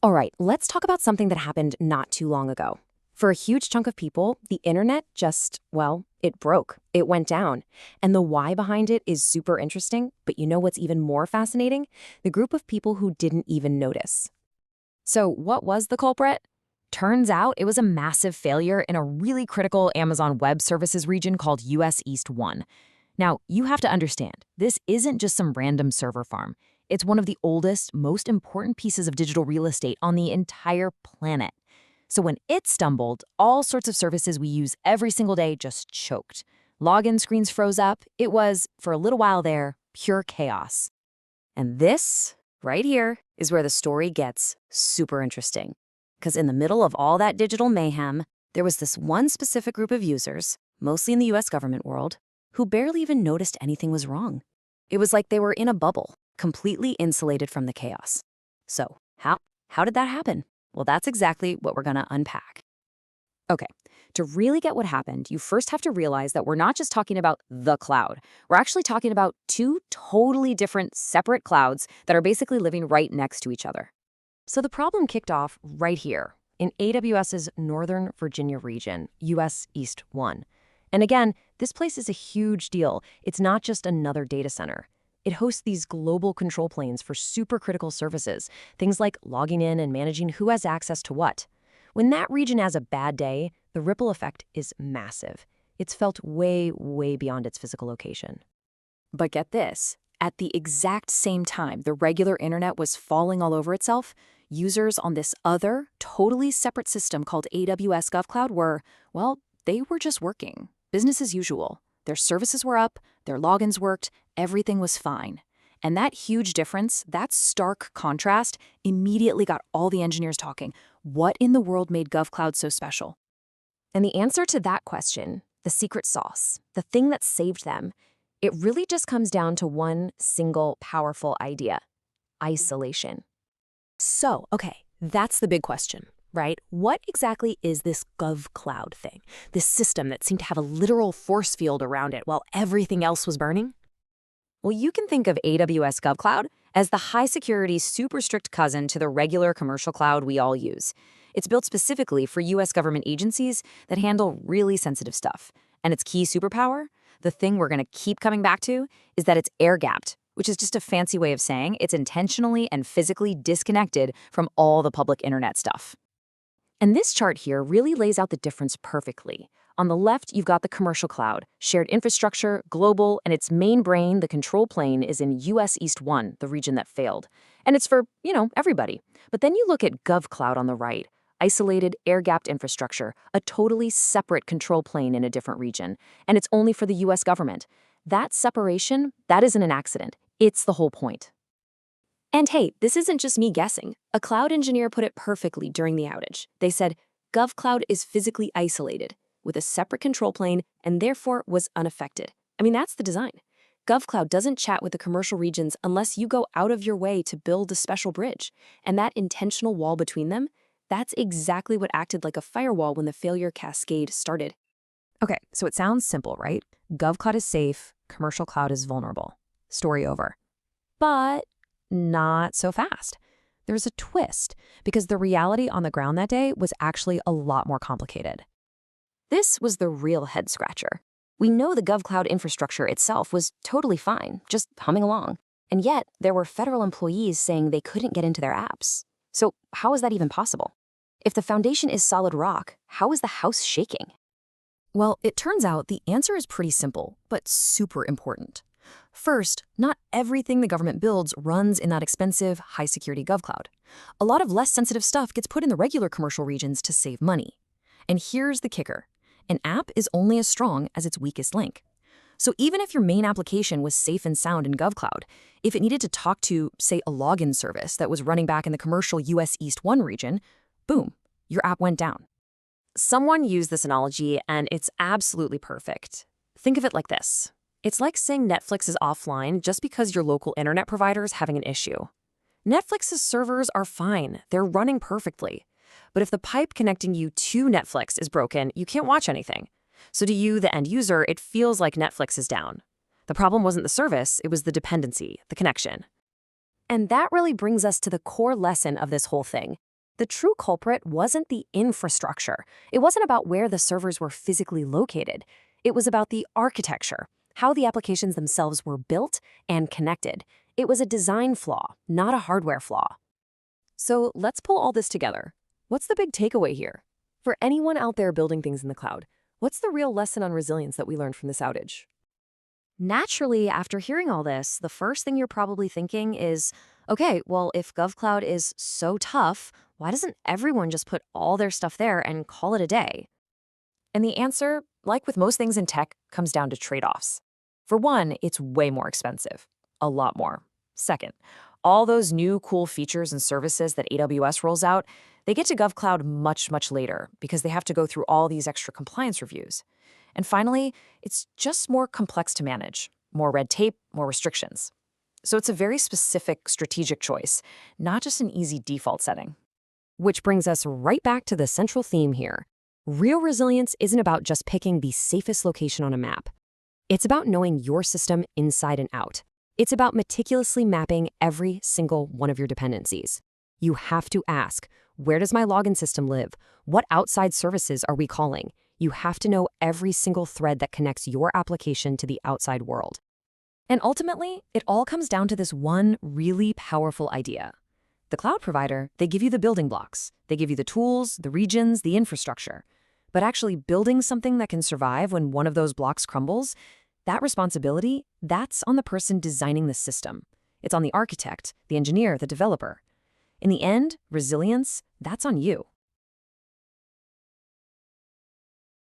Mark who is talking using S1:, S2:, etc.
S1: All right, let's talk about something that happened not too long ago. For a huge chunk of people, the internet just, well, it broke. It went down. And the why behind it is super interesting, but you know what's even more fascinating? The group of people who didn't even notice. So, what was the culprit? Turns out it was a massive failure in a really critical Amazon Web Services region called us-east-1. Now, you have to understand, this isn't just some random server farm. It's one of the oldest, most important pieces of digital real estate on the entire planet. So when it stumbled, all sorts of services we use every single day just choked. Login screens froze up. It was, for a little while there, pure chaos. And this, right here, is where the story gets super interesting. Because in the middle of all that digital mayhem, there was this one specific group of users, mostly in the US government world, who barely even noticed anything was wrong. It was like they were in a bubble, completely insulated from the chaos. So, how did that happen? Well, that's exactly what we're gonna unpack. Okay, to really get what happened, you first have to realize that we're not just talking about the cloud. We're actually talking about two totally different, separate clouds that are basically living right next to each other. So the problem kicked off right here, in AWS's Northern Virginia region, US East 1. And again, this place is a huge deal. It's not just another data center. It hosts these global control planes for supercritical services, things like logging in and managing who has access to what. When that region has a bad day, the ripple effect is massive. It's felt way, way beyond its physical location. But get this, at the exact same time the regular internet was falling all over itself, users on this other, totally separate system called AWS GovCloud were, well, they were just working. Business as usual. Their services were up, their logins worked, everything was fine. And that huge difference, that stark contrast, immediately got all the engineers talking. What in the world made GovCloud so special? And the answer to that question, the secret sauce, the thing that saved them, it really just comes down to one single powerful idea: isolation. So, okay, that's the big question, right? What exactly is this GovCloud thing? This system that seemed to have a literal force field around it while everything else was burning? Well, you can think of AWS GovCloud as the high-security, super strict cousin to the regular commercial cloud we all use. It's built specifically for US government agencies that handle really sensitive stuff. And its key superpower, the thing we're going to keep coming back to, is that it's air-gapped, which is just a fancy way of saying it's intentionally and physically disconnected from all the public internet stuff. And this chart here really lays out the difference perfectly. On the left, you've got the commercial cloud, shared infrastructure, global, and its main brain, the control plane, is in US East 1, the region that failed. And it's for, everybody. But then you look at GovCloud on the right, isolated, air-gapped infrastructure, a totally separate control plane in a different region. And it's only for the US government. That separation, that isn't an accident. It's the whole point. And hey, this isn't just me guessing. A cloud engineer put it perfectly during the outage. They said, GovCloud is physically isolated, with a separate control plane, and therefore was unaffected. I mean, that's the design. GovCloud doesn't chat with the commercial regions unless you go out of your way to build a special bridge. And that intentional wall between them, that's exactly what acted like a firewall when the failure cascade started. Okay, so it sounds simple, right? GovCloud is safe, commercial cloud is vulnerable. Story over. But not so fast. There's a twist, because the reality on the ground that day was actually a lot more complicated. This was the real head-scratcher. We know the GovCloud infrastructure itself was totally fine, just humming along. And yet, there were federal employees saying they couldn't get into their apps. So how is that even possible? If the foundation is solid rock, how is the house shaking? Well, it turns out the answer is pretty simple, but super important. First, not everything the government builds runs in that expensive, high-security GovCloud. A lot of less sensitive stuff gets put in the regular commercial regions to save money. And here's the kicker. An app is only as strong as its weakest link. So even if your main application was safe and sound in GovCloud, if it needed to talk to, say, a login service that was running back in the commercial US East 1 region, boom, your app went down. Someone used this analogy, and it's absolutely perfect. Think of it like this. It's like saying Netflix is offline just because your local internet provider is having an issue. Netflix's servers are fine. They're running perfectly. But if the pipe connecting you to Netflix is broken, you can't watch anything. So to you, the end user, it feels like Netflix is down. The problem wasn't the service, it was the dependency, the connection. And that really brings us to the core lesson of this whole thing. The true culprit wasn't the infrastructure. It wasn't about where the servers were physically located. It was about the architecture, how the applications themselves were built and connected. It was a design flaw, not a hardware flaw. So let's pull all this together. What's the big takeaway here? For anyone out there building things in the cloud, what's the real lesson on resilience that we learned from this outage? Naturally, after hearing all this, the first thing you're probably thinking is, okay, well, if GovCloud is so tough, why doesn't everyone just put all their stuff there and call it a day? And the answer, like with most things in tech, comes down to trade-offs. For one, it's way more expensive. A lot more. Second, all those new cool features and services that AWS rolls out, they get to GovCloud much, much later because they have to go through all these extra compliance reviews. And finally, it's just more complex to manage. More red tape, more restrictions. So it's a very specific strategic choice, not just an easy default setting. Which brings us right back to the central theme here. Real resilience isn't about just picking the safest location on a map. It's about knowing your system inside and out. It's about meticulously mapping every single one of your dependencies. You have to ask, where does my login system live? What outside services are we calling? You have to know every single thread that connects your application to the outside world. And ultimately, it all comes down to this one really powerful idea. The cloud provider, they give you the building blocks. They give you the tools, the regions, the infrastructure. But actually building something that can survive when one of those blocks crumbles, that responsibility, that's on the person designing the system. It's on the architect, the engineer, the developer. In the end, resilience, that's on you.